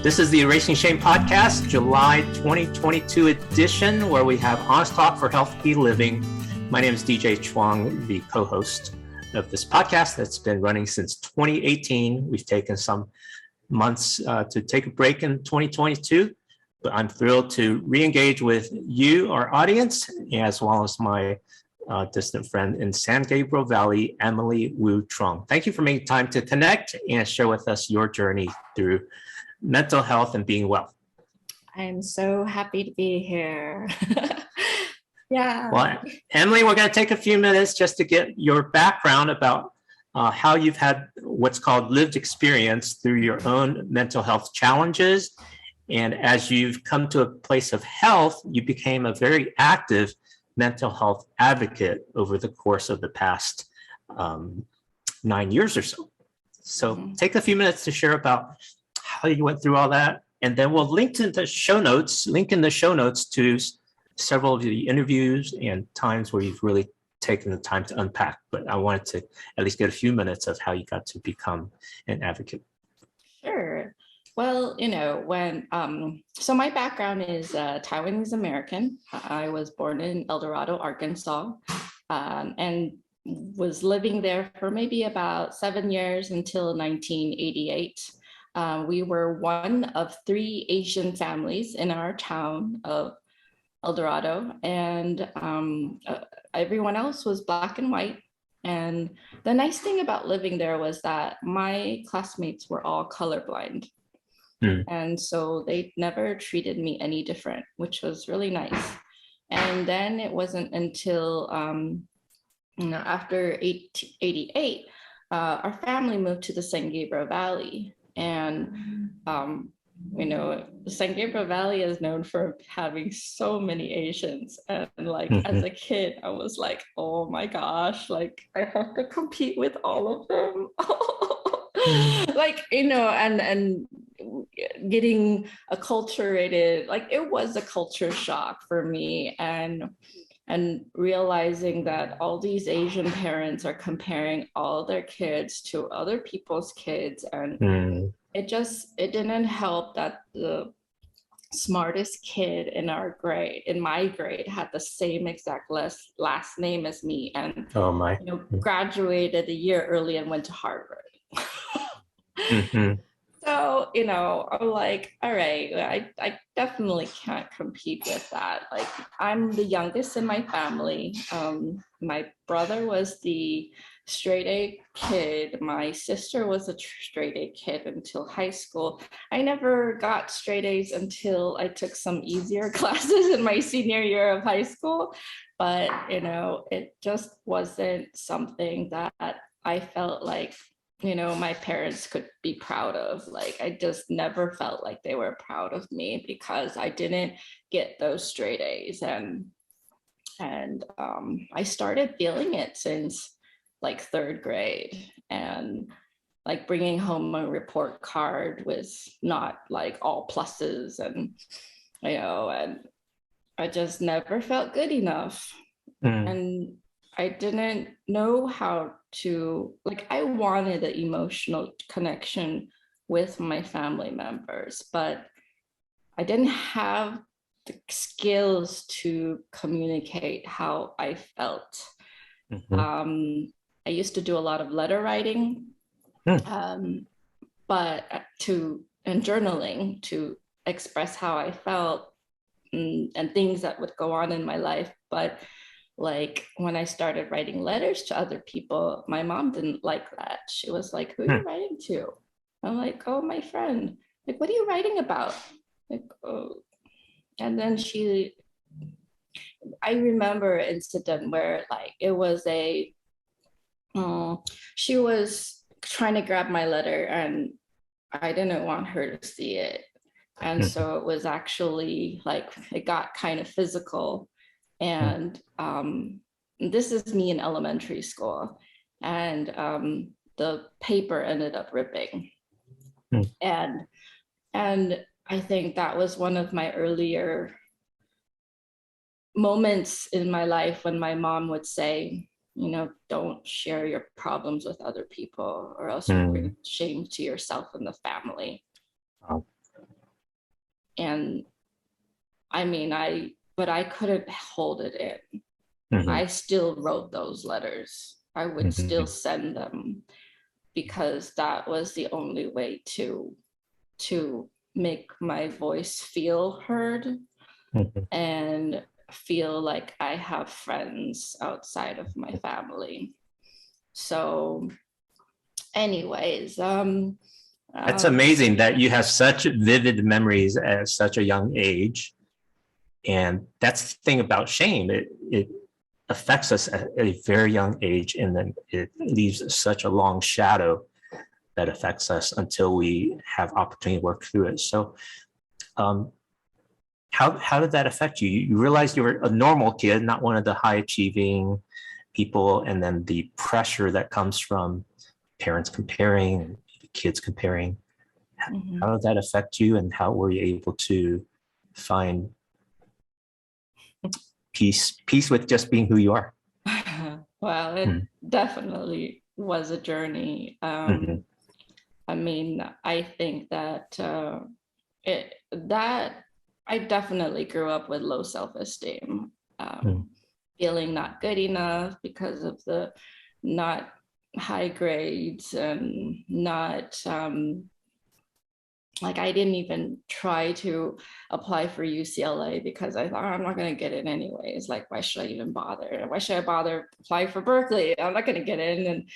This is the Erasing Shame podcast, July 2022 edition, where we have honest talk for healthy living. My name is DJ Chuang, the co-host of this podcast that's been running since 2018. We've taken some months to take a break in 2022, but I'm thrilled to re-engage with you, our audience, as well as my distant friend in San Gabriel Valley, Emily Wu Truong. Thank you for making time to connect and share with us your journey through mental health and being well. I'm so happy to be here. Yeah. Well, Emily, we're going to take a few minutes just to get your background about how you've had what's called lived experience through your own mental health challenges. And as you've come to a place of health, you became a very active mental health advocate over the course of the past 9 years or so. So take a few minutes to share about how you went through all that, and then we'll link in the show notes to several of the interviews and times where you've really taken the time to unpack. But I wanted to at least get a few minutes of how you got to become an advocate. Sure. Well, so my background is Taiwanese-American. I was born in El Dorado, Arkansas, and was living there for maybe about 7 years until 1988. We were one of 3 Asian families in our town of El Dorado, and everyone else was Black and white. And the nice thing about living there was that my classmates were all colorblind. And so they never treated me any different, which was really nice. And then it wasn't until after 88, our family moved to the San Gabriel Valley. And, the San Gabriel Valley is known for having so many Asians. And as a kid, I was like, oh my gosh, like I have to compete with all of them. And getting acculturated, it was a culture shock for me. And realizing that all these Asian parents are comparing all their kids to other people's kids. And it didn't help that the smartest kid in my grade, had the same exact last name as me. And graduated a year early and went to Harvard. So, I'm like, all right, I definitely can't compete with that. Like, I'm the youngest in my family. My brother was the straight A kid. My sister was a straight A kid until high school. I never got straight A's until I took some easier classes in my senior year of high school. But, it just wasn't something that I felt like my parents could be proud of. Like, I just never felt like they were proud of me because I didn't get those straight A's. And I started feeling it since 3rd grade, and bringing home a report card with not all pluses, and and I just never felt good enough. And I didn't know how to, I wanted an emotional connection with my family members, but I didn't have the skills to communicate how I felt. I used to do a lot of letter writing, and journaling to express how I felt and things that would go on in my life. But when I started writing letters to other people, my mom didn't like that. She was like, who are you writing to? I'm like, oh, my friend. Like, what are you writing about? Like, oh. And then I remember an incident where it was she was trying to grab my letter and I didn't want her to see it. And so it was actually it got kind of physical. And this is me in elementary school, and the paper ended up ripping. And I think that was one of my earlier moments in my life when my mom would say, don't share your problems with other people or else you bring shame to yourself and the family. And I mean, but I couldn't hold it in. Mm-hmm. I still wrote those letters. I would still send them because that was the only way to make my voice feel heard and feel like I have friends outside of my family. So anyways, that's amazing that you have such vivid memories at such a young age. And that's the thing about shame. It affects us at a very young age, and then it leaves such a long shadow that affects us until we have opportunity to work through it. So how did that affect you? You realized you were a normal kid, not one of the high achieving people, and then the pressure that comes from parents comparing, kids comparing. How did that affect you, and how were you able to find peace with just being who you are? Well, it definitely was a journey. I mean, I think that I definitely grew up with low self-esteem, feeling not good enough because of the not high grades and not like I didn't even try to apply for UCLA because I thought I'm not going to get in anyways. Like, why should I even bother? Why should I bother apply for Berkeley? I'm not going to get in. And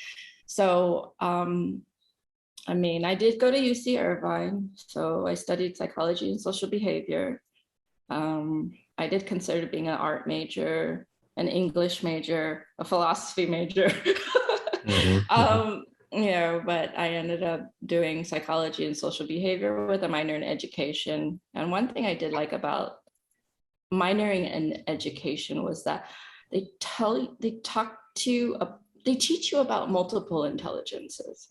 so, I mean, I did go to UC Irvine. So I studied psychology and social behavior. I did consider being an art major, an English major, a philosophy major. You know, but I ended up doing psychology and social behavior with a minor in education. And one thing I did like about minoring in education was that they teach you about multiple intelligences.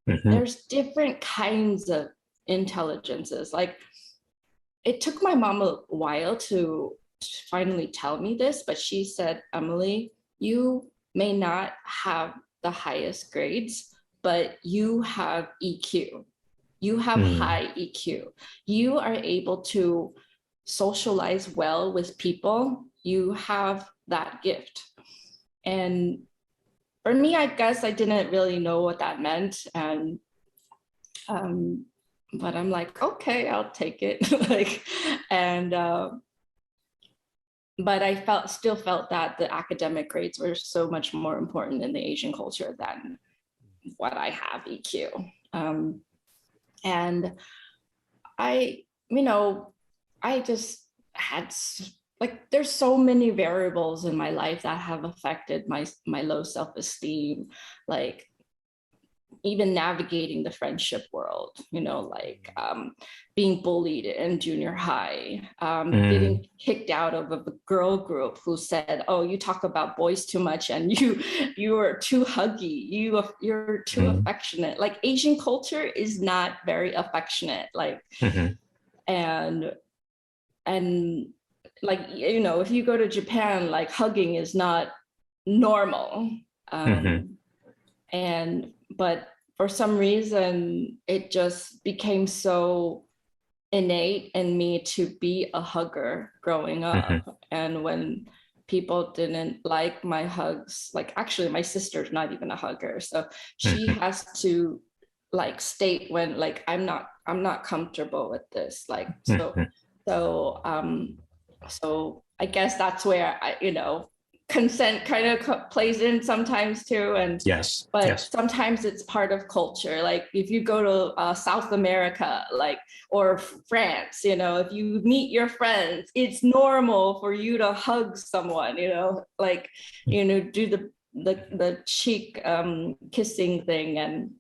There's different kinds of intelligences. Like, it took my mom a while to finally tell me this, but she said, Emily, you may not have the highest grades, but you have EQ. You have high EQ. You are able to socialize well with people. You have that gift. And for me, I guess I didn't really know what that meant. And but I'm like, okay, I'll take it. Like, and but I still felt that the academic grades were so much more important in the Asian culture than what I have EQ. And I, you know, I just had like, there's so many variables in my life that have affected my low self-esteem, like even navigating the friendship world, you know, like being bullied in junior high, getting kicked out of a girl group who said, oh, you talk about boys too much and you are too huggy, you're too affectionate. Like, Asian culture is not very affectionate, like, and like, you know, if you go to Japan, like, hugging is not normal. But for some reason, it just became so innate in me to be a hugger growing up. And when people didn't like my hugs, like, actually my sister's not even a hugger, so she has to like state when, like, I'm not comfortable with this, like, so I guess that's where I, you know, consent kind of plays in sometimes too. And but sometimes it's part of culture. Like, if you go to South America, like, or France, you know, if you meet your friends, it's normal for you to hug someone, you know, like, you know, do the cheek kissing thing.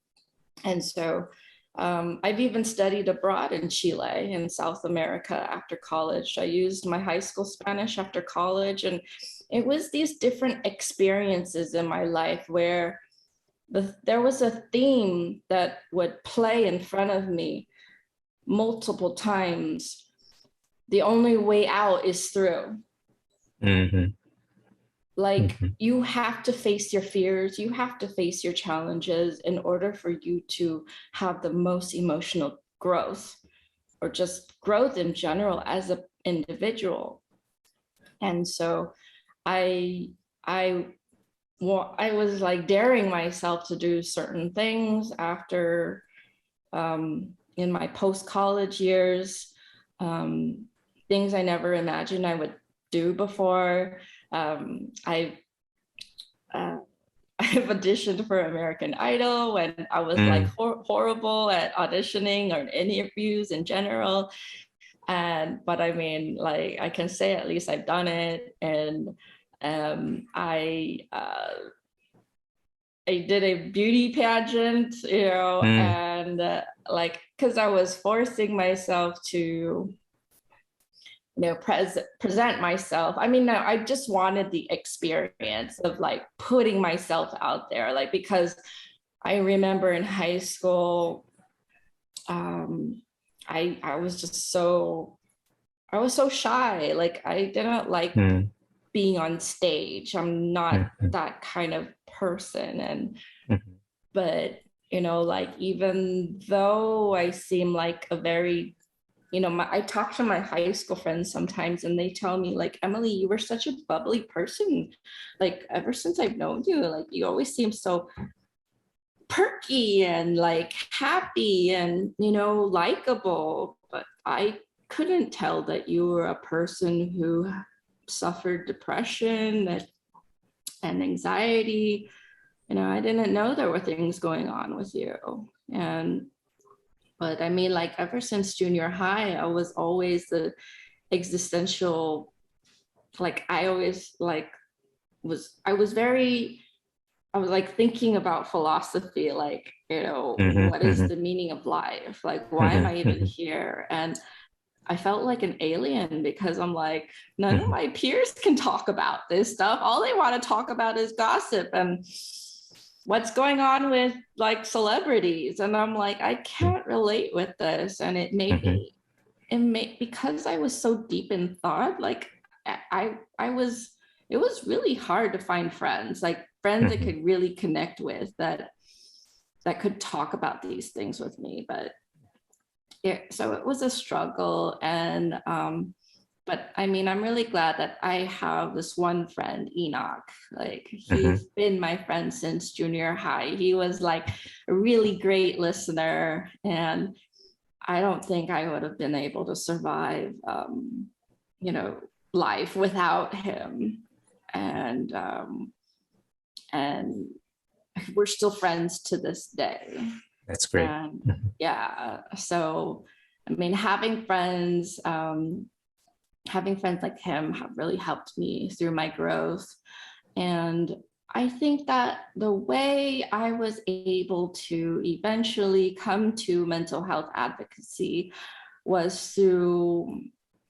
And so I've even studied abroad in Chile, in South America, after college. I used my high school Spanish after college, and it was these different experiences in my life where there was a theme that would play in front of me multiple times. The only way out is through. Like, you have to face your fears, you have to face your challenges in order for you to have the most emotional growth, or just growth in general as an individual. And so I was like daring myself to do certain things after in my post-college years, things I never imagined I would do before. I've auditioned for American Idol when I was like horrible at auditioning or interviews in general. But I mean, like, I can say at least I've done it. And I did a beauty pageant, you know, and like, because I was forcing myself to, you know, present myself. I mean, no, I just wanted the experience of like putting myself out there, like, because I remember in high school, I was just so, I was so shy. Like, I didn't like being on stage. I'm not that kind of person. And but you know, like, even though I seem like a very, you know, I talk to my high school friends sometimes and they tell me like, Emily, you were such a bubbly person. Like, ever since I've known you, like, you always seem so perky and like happy and, you know, likable. But I couldn't tell that you were a person who suffered depression and anxiety. You know, I didn't know there were things going on with you. But I mean, like, ever since junior high, I was always the existential, like, I always like I was like thinking about philosophy, like, you know, what is the meaning of life? Like, why am I even here? And I felt like an alien because I'm like, none of my peers can talk about this stuff. All they want to talk about is gossip and what's going on with like celebrities. And I'm like, I can't relate with this. And it made me, because I was so deep in thought, like it was really hard to find friends, like friends I could really connect with that could talk about these things with me. But so it was a struggle. And but I mean, I'm really glad that I have this one friend, Enoch. Like, he's been my friend since junior high. He was like a really great listener, and I don't think I would have been able to survive, you know, life without him. And we're still friends to this day. That's great. And yeah, so I mean, having friends like him have really helped me through my growth. And I think that the way I was able to eventually come to mental health advocacy was through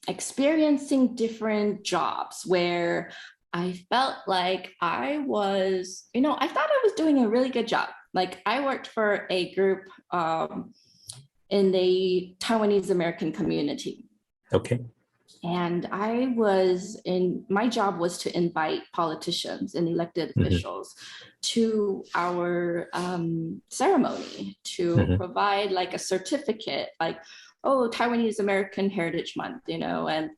experiencing different jobs where I felt like I was, you know, I thought I was doing a really good job. Like, I worked for a group in the Taiwanese-American community. Okay. And my job was to invite politicians and elected officials to our ceremony to provide like a certificate, like, oh, Taiwanese-American Heritage Month, you know. And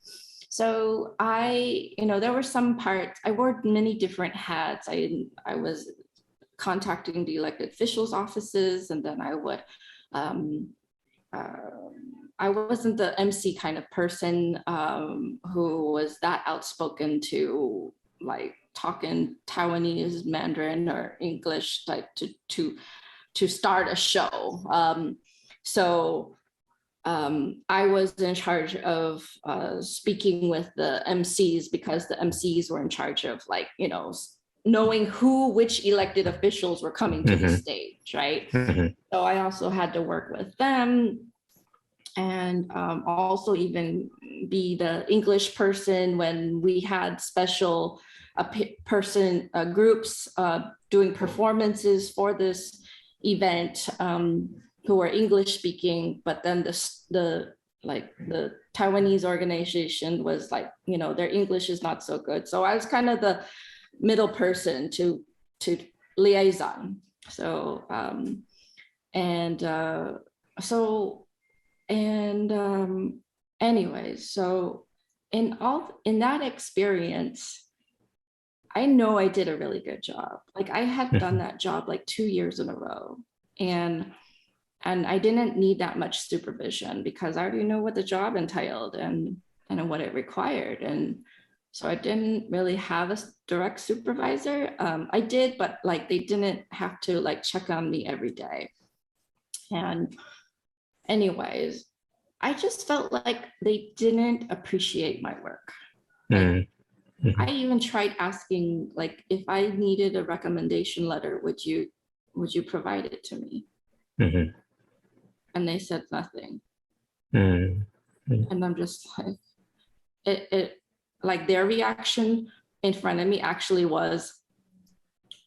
so you know, there were some parts, I wore many different hats. I was contacting the elected officials' offices, and then I would, I wasn't the MC kind of person who was that outspoken to like talk in Taiwanese, Mandarin, or English, like to start a show. So I was in charge of speaking with the MCs, because the MCs were in charge of, like, you know, knowing which elected officials were coming to the stage, right? So I also had to work with them, and also even be the English person when we had special groups doing performances for this event, who were English speaking, but then the Taiwanese organization was like, you know, their English is not so good. So I was kind of the middle person to liaison. So so And anyways, so in that experience, I know I did a really good job. Like I had done that job like 2 years in a row. And I didn't need that much supervision because I already know what the job entailed and what it required. And so I didn't really have a direct supervisor. I did, but like they didn't have to like check on me every day. And anyways, I just felt like they didn't appreciate my work. Like, I even tried asking, like, if I needed a recommendation letter, would you provide it to me? And they said nothing. And I'm just like, it like their reaction in front of me actually was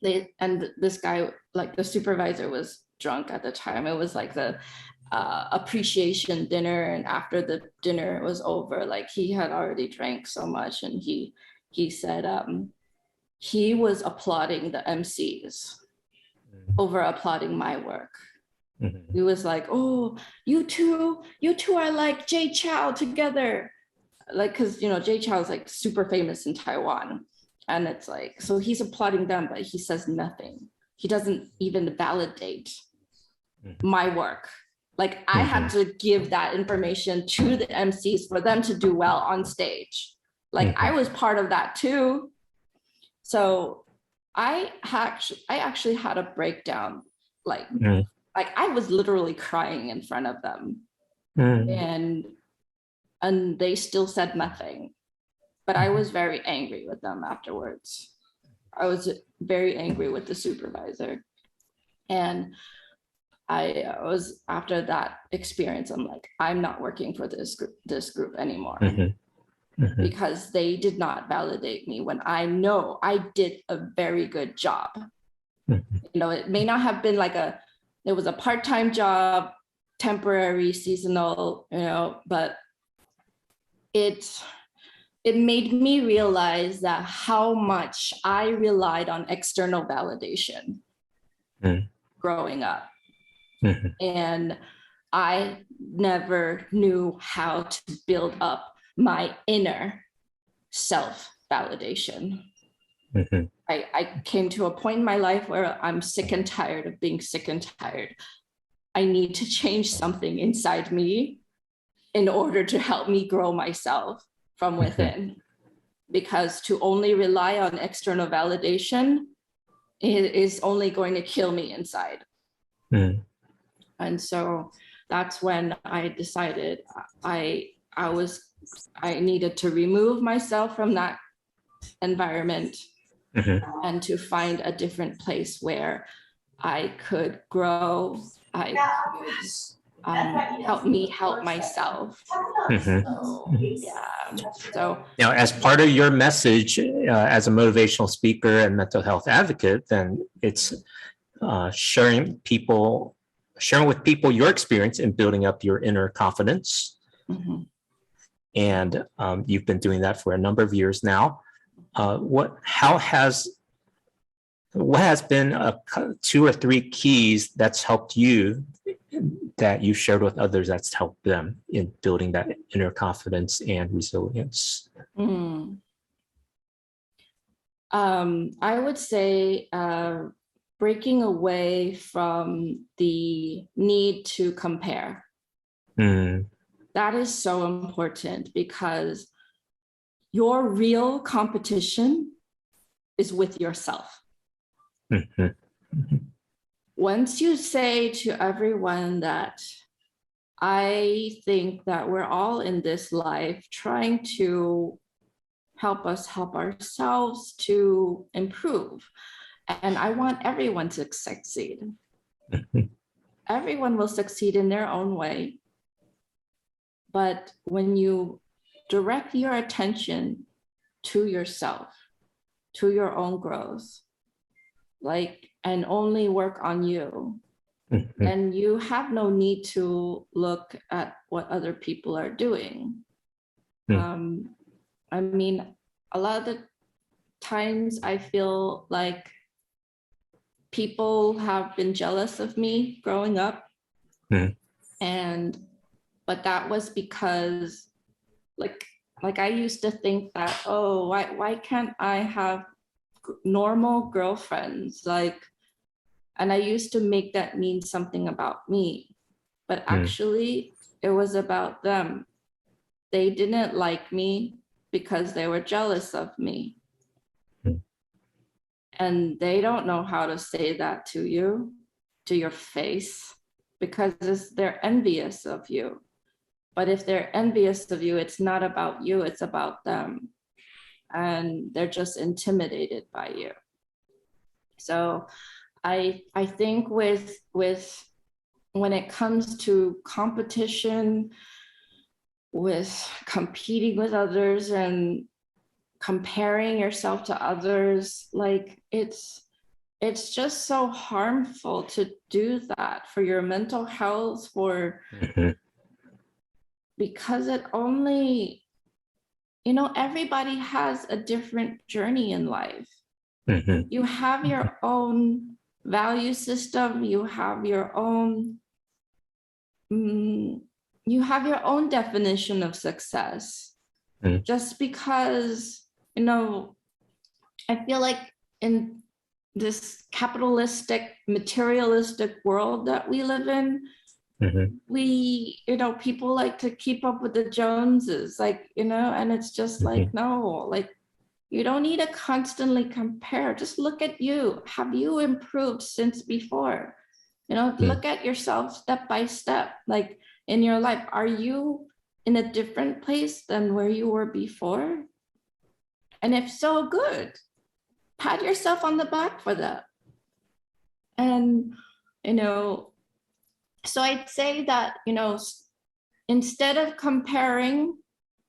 this guy, like the supervisor, was drunk at the time. It was like the appreciation dinner, and after the dinner was over, like he had already drank so much, and he said he was applauding the MCs over applauding my work. He was like, oh, you two are like Jay Chow together, like, because Jay Chow is like super famous in Taiwan, and it's like, so he's applauding them, but he says nothing. He doesn't even validate my work. Like I had to give that information to the MCs for them to do well on stage. Like I was part of that too. So I actually had a breakdown. Like I was literally crying in front of them. And they still said nothing. But I was very angry with them afterwards. I was very angry with the supervisor. And I was, after that experience, I'm like, I'm not working for this group anymore. Because they did not validate me when I know I did a very good job. It may not have been like it was a part-time job, temporary, seasonal, but it made me realize that how much I relied on external validation growing up. And I never knew how to build up my inner self-validation. I came to a point in my life where I'm sick and tired of being sick and tired. I need to change something inside me in order to help me grow myself from within. Because to only rely on external validation is only going to kill me inside. And so that's when I decided I needed to remove myself from that environment and to find a different place where I could grow, I could help me help myself. So, yeah. So now, as part of your message as a motivational speaker and mental health advocate, then it's sharing with people your experience in building up your inner confidence. And you've been doing that for a number of years now. What has been 2 or 3 keys that's helped you, that you've shared with others, that's helped them in building that inner confidence and resilience? I would say breaking away from the need to compare. That is so important, because your real competition is with yourself. Once you say to everyone that I think that we're all in this life trying to help ourselves to improve, and I want everyone to succeed. Everyone will succeed in their own way. But when you direct your attention to yourself, to your own growth, and only work on you, then you have no need to look at what other people are doing. I mean, a lot of the times I feel like people have been jealous of me growing up. And but that was because like I used to think that, oh, why can't I have normal girlfriends? Like, and I used to make that mean something about me, but actually it was about them. They didn't like me because they were jealous of me. And they don't know how to say that to you, to your face, because they're envious of you. But if they're envious of you, it's not about you, it's about them. And they're just intimidated by you. So I think with when it comes to competition, with competing with others and comparing yourself to others, like it's just so harmful to do that for your mental health, because it only, everybody has a different journey in life. You have your own value system, you have your own definition of success. Just because, I feel like in this capitalistic, materialistic world that we live in, we, people like to keep up with the Joneses, like, and it's just like, no, like, you don't need to constantly compare. Just look at you. Have you improved since before? Look at yourself step by step, like in your life. Are you in a different place than where you were before? And if so, good. Pat yourself on the back for that. And, so I'd say that, instead of comparing,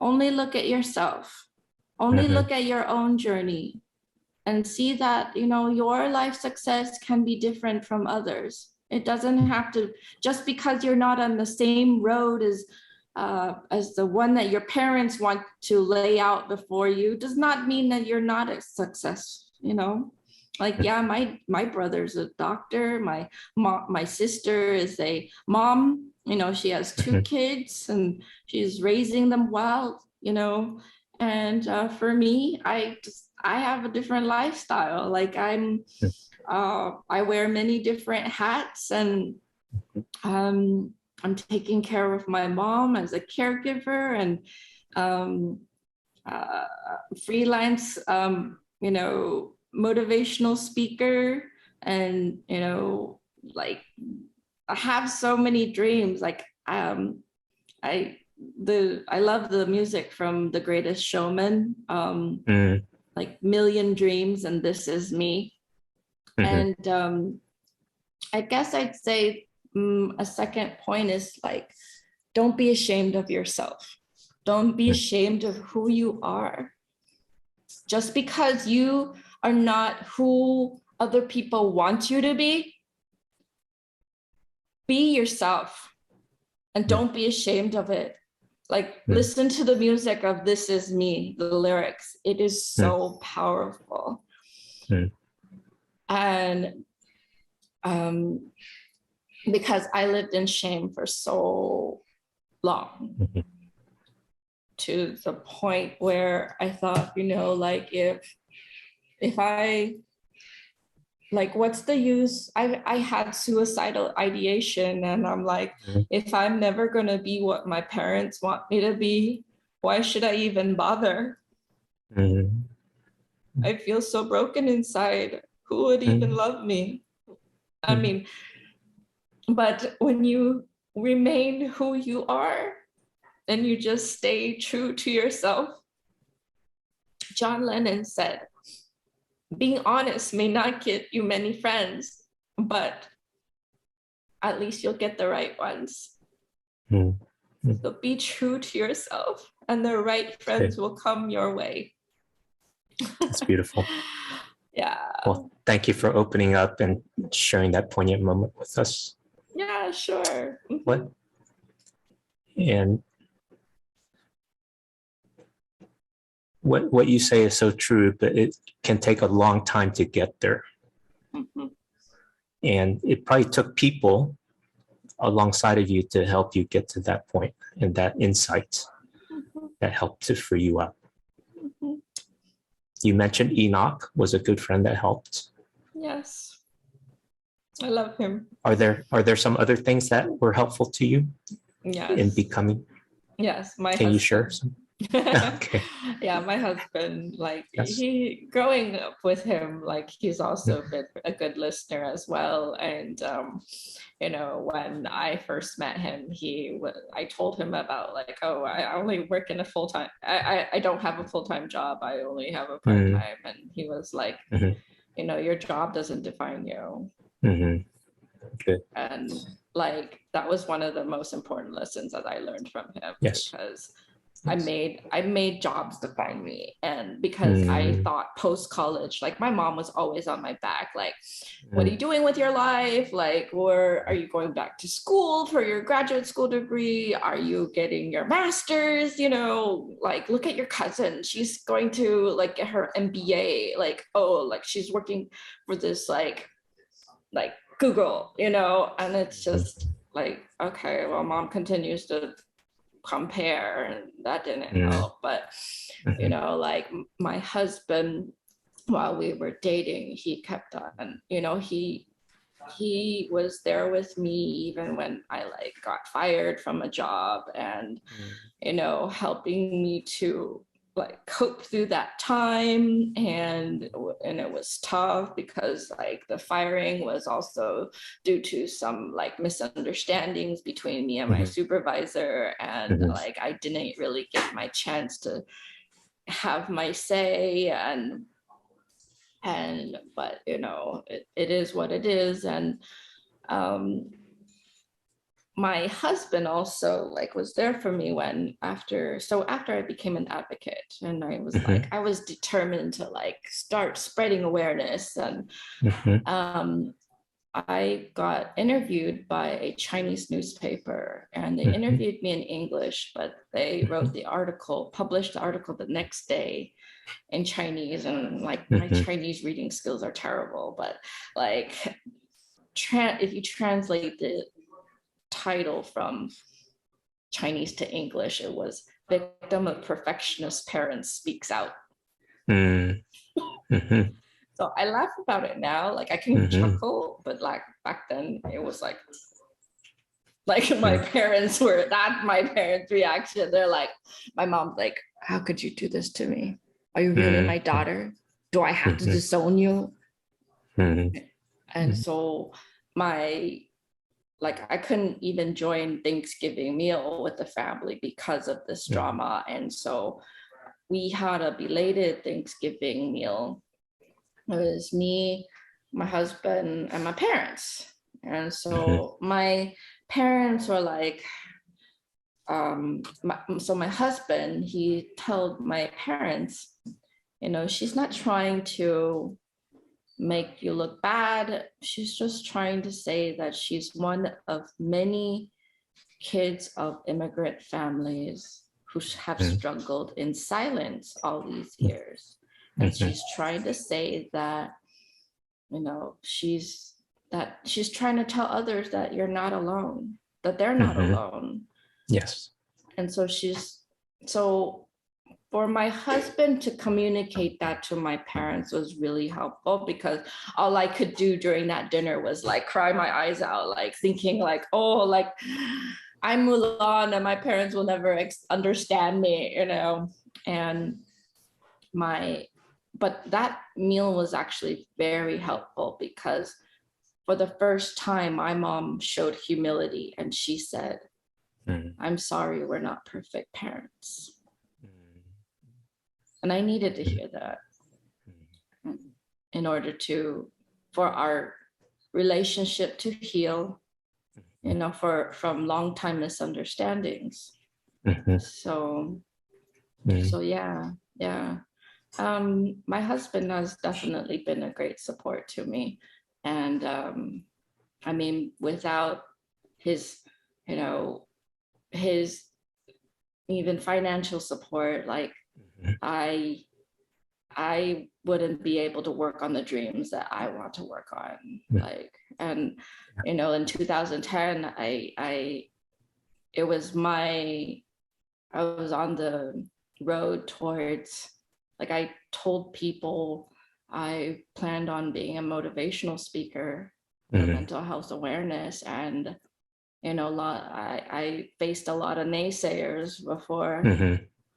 only look at yourself. Only look at your own journey and see that, your life success can be different from others. It doesn't have to, just because you're not on the same road as the one that your parents want to lay out before you, does not mean that you're not a success, Like, yeah, my brother's a doctor. My sister is a mom. She has 2 kids and she's raising them well, And for me, I have a different lifestyle. Like I wear many different hats, and I'm taking care of my mom as a caregiver, and freelance, motivational speaker, and like I have so many dreams. Like I love the music from The Greatest Showman, like Million Dreams and This Is Me. And I guess I'd say a second point is like, don't be ashamed of yourself. Don't be ashamed of who you are. Just because you are not who other people want you to be yourself, and don't be ashamed of it. Like, listen to the music of This Is Me, the lyrics. It is so powerful. And because I lived in shame for so long, to the point where I thought, like if I, like, what's the use? I had suicidal ideation, and I'm like, if I'm never gonna be what my parents want me to be, why should I even bother? I feel so broken inside. Who would even love me? I mean, but when you remain who you are and you just stay true to yourself, John Lennon said, being honest may not get you many friends, but at least you'll get the right ones. So be true to yourself, and the right friends will come your way. That's beautiful. Yeah. Well, thank you for opening up and sharing that poignant moment with us. Yeah, sure. What you say is so true, but it can take a long time to get there. And it probably took people alongside of you to help you get to that point and that insight that helped to free you up. You mentioned Enoch was a good friend that helped. Yes. I love him. Are there some other things that were helpful to you in becoming? Yes, my Can husband. you share some? Okay. Yeah, my husband, like Yes. growing up with him, like he's also been a good listener as well. And when I first met him, I told him about like, oh, I only work in a full-time, I don't have a full-time job, I only have a part-time. And he was like, your job doesn't define you. Good. And like that was one of the most important lessons that I learned from him. Yes. Because I made jobs define me. And because I thought post-college, like my mom was always on my back, like, what are you doing with your life? Like, or are you going back to school for your graduate school degree? Are you getting your master's? Like, look at your cousin. She's going to like get her MBA. Like, oh, like she's working for this like Google, and it's just like, okay, well, mom continues to compare, and that didn't help. But like my husband, while we were dating, he kept on, he was there with me even when I like got fired from a job, and helping me to like cope through that time. And it was tough because like the firing was also due to some like misunderstandings between me and my supervisor, and like I didn't really get my chance to have my say, but it is what it is. And my husband also like was there for me after I became an advocate, and I was like, I was determined to like start spreading awareness. And I got interviewed by a Chinese newspaper, and they interviewed me in English, but they wrote published the article the next day in Chinese. And like my Chinese reading skills are terrible, but like if you translate the title from Chinese to English, it was "Victim of Perfectionist Parents Speaks Out." So I laugh about it now, like I can chuckle, but like back then it was like my parents reaction. They're like, my mom's like, how could you do this to me? Are you really my daughter? Do I have to disown you? And so I couldn't even join Thanksgiving meal with the family because of this drama. And so we had a belated Thanksgiving meal. It was me, my husband, and my parents. And so my parents were like, so my husband, he told my parents, she's not trying to make you look bad. She's just trying to say that she's one of many kids of immigrant families who have struggled in silence all these years. And she's trying to say that, she's trying to tell others that you're not alone, that they're not alone. Yes. And so for my husband to communicate that to my parents was really helpful, because all I could do during that dinner was like cry my eyes out, like thinking like, oh, like I'm Mulan and my parents will never understand me, and but that meal was actually very helpful, because for the first time, my mom showed humility, and she said, I'm sorry, we're not perfect parents. And I needed to hear that in order for our relationship to heal, from long time misunderstandings. So yeah. My husband has definitely been a great support to me. And I mean, without his even financial support, like I wouldn't be able to work on the dreams that I want to work on. Like, and you know, in 2010, it was I was on the road towards, like, I told people I planned on being a motivational speaker for mental health awareness, and you know, I faced a lot of naysayers before.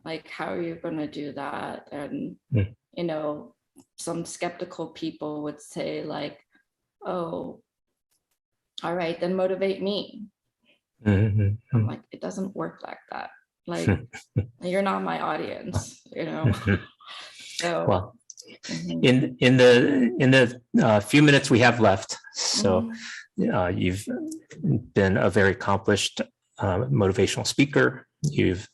Like, how are you going to do that? And you know, some skeptical people would say like, oh, all right, then motivate me. I'm like, it doesn't work like that. Like, you're not my audience, you know. So well, in the few minutes we have left, so you've been a very accomplished motivational speaker. You've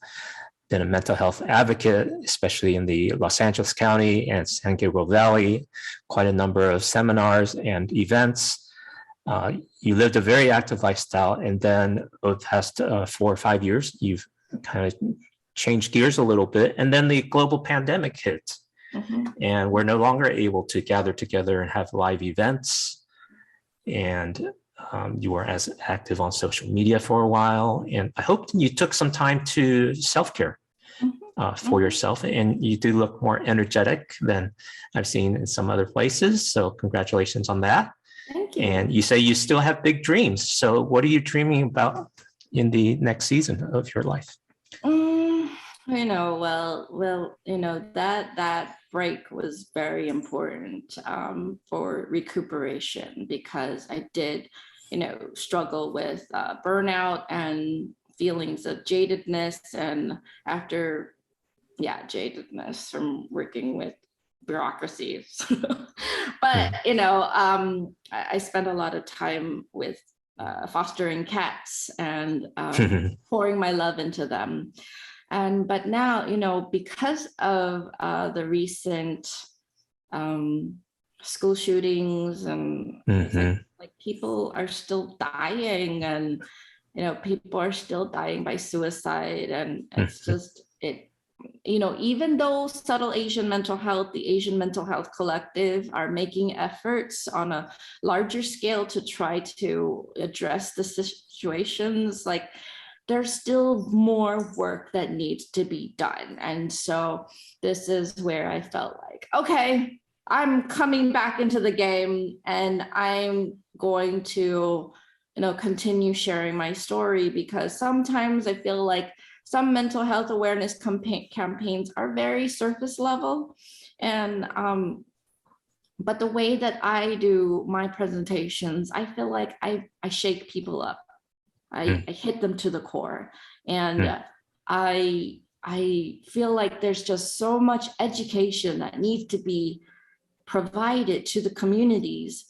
been a mental health advocate, especially in the Los Angeles County and San Gabriel Valley, quite a number of seminars and events. You lived a very active lifestyle, and then over the past 4 or 5 years, you've kind of changed gears a little bit, and then the global pandemic hit, and we're no longer able to gather together and have live events. And you were as active on social media for a while, and I hope you took some time to self-care for yourself, and you do look more energetic than I've seen in some other places. So congratulations on that. Thank you. And you say you still have big dreams. So what are you dreaming about in the next season of your life? You know, well, you know, that break was very important for recuperation, because I did, you know, struggle with burnout and feelings of jadedness, and after, jadedness from working with bureaucracies. But you know, I spent a lot of time with fostering cats and pouring my love into them. But now, you know, because of the recent school shootings, and it's like people are still dying, and you know, people are still dying by suicide, and it's just, you know, even though Subtle Asian Mental Health, the Asian Mental Health Collective, are making efforts on a larger scale to try to address the situations, like, there's still more work that needs to be done. And so this is where I felt like, okay, I'm coming back into the game, and I'm going to, you know, continue sharing my story, because sometimes I feel like some mental health awareness campaigns are very surface level. And but the way that I do my presentations, I feel like I shake people up. I hit them to the core. And I feel like there's just so much education that needs to be provided to the communities.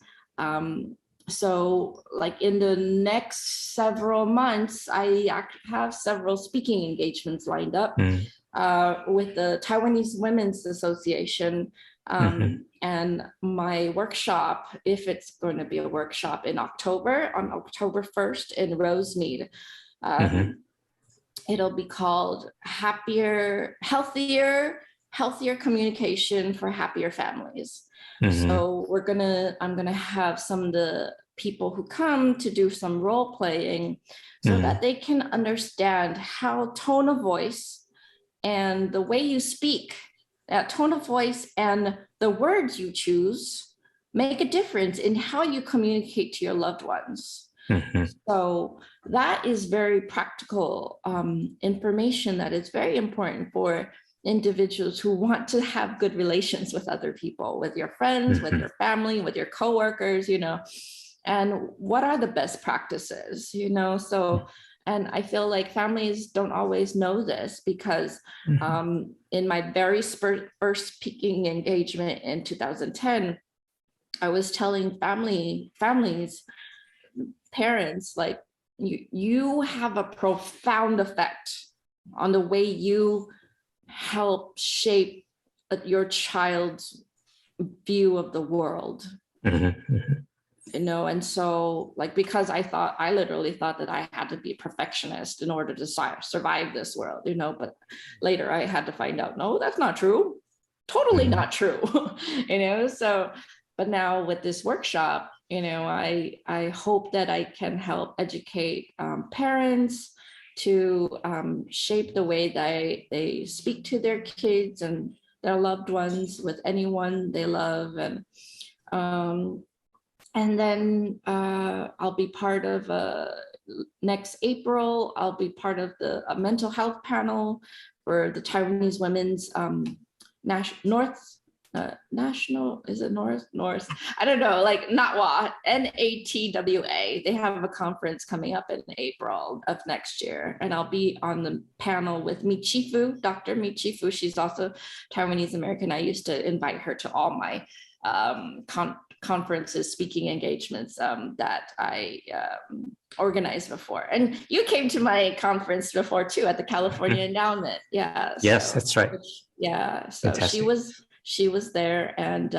So like in the next several months, I have several speaking engagements lined up with the Taiwanese Women's Association, and my workshop, if it's going to be a workshop in October, on October 1st in Rosemead. It'll be called Healthier Communication for Happier Families. So I'm gonna have some of the people who come to do some role playing, so that they can understand how tone of voice and the way you speak, that tone of voice and the words you choose make a difference in how you communicate to your loved ones. So that is very practical information that is very important for individuals who want to have good relations with other people, with your friends, with your family, with your coworkers, you know, and what are the best practices, you know. So, and I feel like families don't always know this, because in my very first speaking engagement in 2010, I was telling families, parents, like, you have a profound effect on the way you help shape your child's view of the world. You know, and so, like, because I literally thought that I had to be a perfectionist in order to survive this world, you know, but later I had to find out, no, that's not true. totally not true, so, but now with this workshop, I hope that I can help educate parents to shape the way that they speak to their kids and their loved ones, with anyone they love. And then I'll be part of next April, I'll be part of the mental health panel for the Taiwanese women's national, is it North? I don't know, like NATWA, NATWA. They have a conference coming up in April of next year. And I'll be on the panel with Michifu, Dr. Michifu. She's also Taiwanese-American. I used to invite her to all my conferences, speaking engagements that I organized before. And you came to my conference before too, at the California Endowment. Yeah. Yes, that's right. Yeah. So fantastic. she was there. And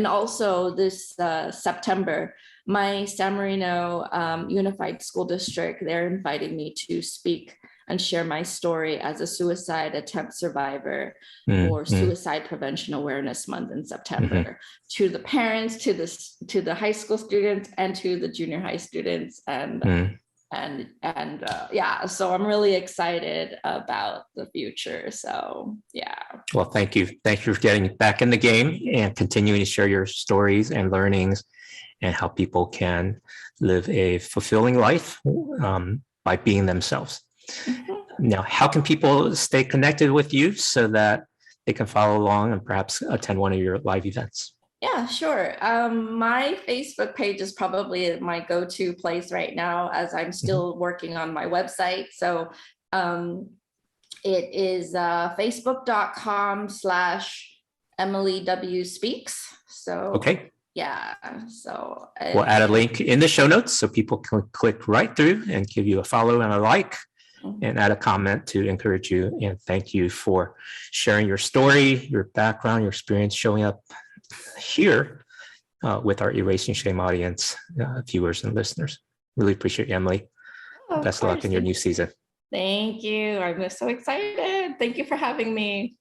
also this September, my San Marino Unified School District, they're inviting me to speak and share my story as a suicide attempt survivor for Suicide Prevention Awareness Month in September, to the parents, to the high school students, and to the junior high students. Yeah, so I'm really excited about the future. So yeah. Well, thank you. Thank you for getting back in the game and continuing to share your stories and learnings and how people can live a fulfilling life by being themselves. Now, how can people stay connected with you so that they can follow along and perhaps attend one of your live events? Yeah, sure. My Facebook page is probably my go-to place right now, as I'm still working on my website. So it is facebook.com/Emily W. Speaks. So okay. Yeah, so we'll add a link in the show notes so people can click right through and give you a follow and a like, and add a comment to encourage you. And thank you for sharing your story, your background, your experience, showing up here with our Erasing Shame audience, viewers and listeners. Really appreciate you, Emily. Best of luck in your new season. Thank you. I'm so excited. Thank you for having me.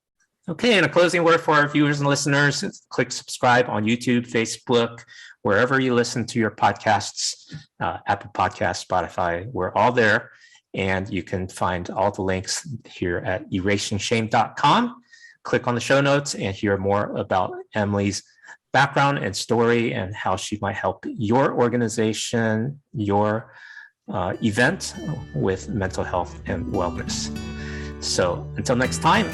Okay, and a closing word for our viewers and listeners. Click subscribe on YouTube, Facebook, wherever you listen to your podcasts, Apple Podcasts, Spotify, we're all there. And you can find all the links here at erasingshame.com. Click on the show notes and hear more about Emily's background and story and how she might help your organization, your event with mental health and wellness. So until next time,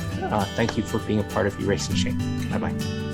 thank you for being a part of Erasing Shame. Bye-bye.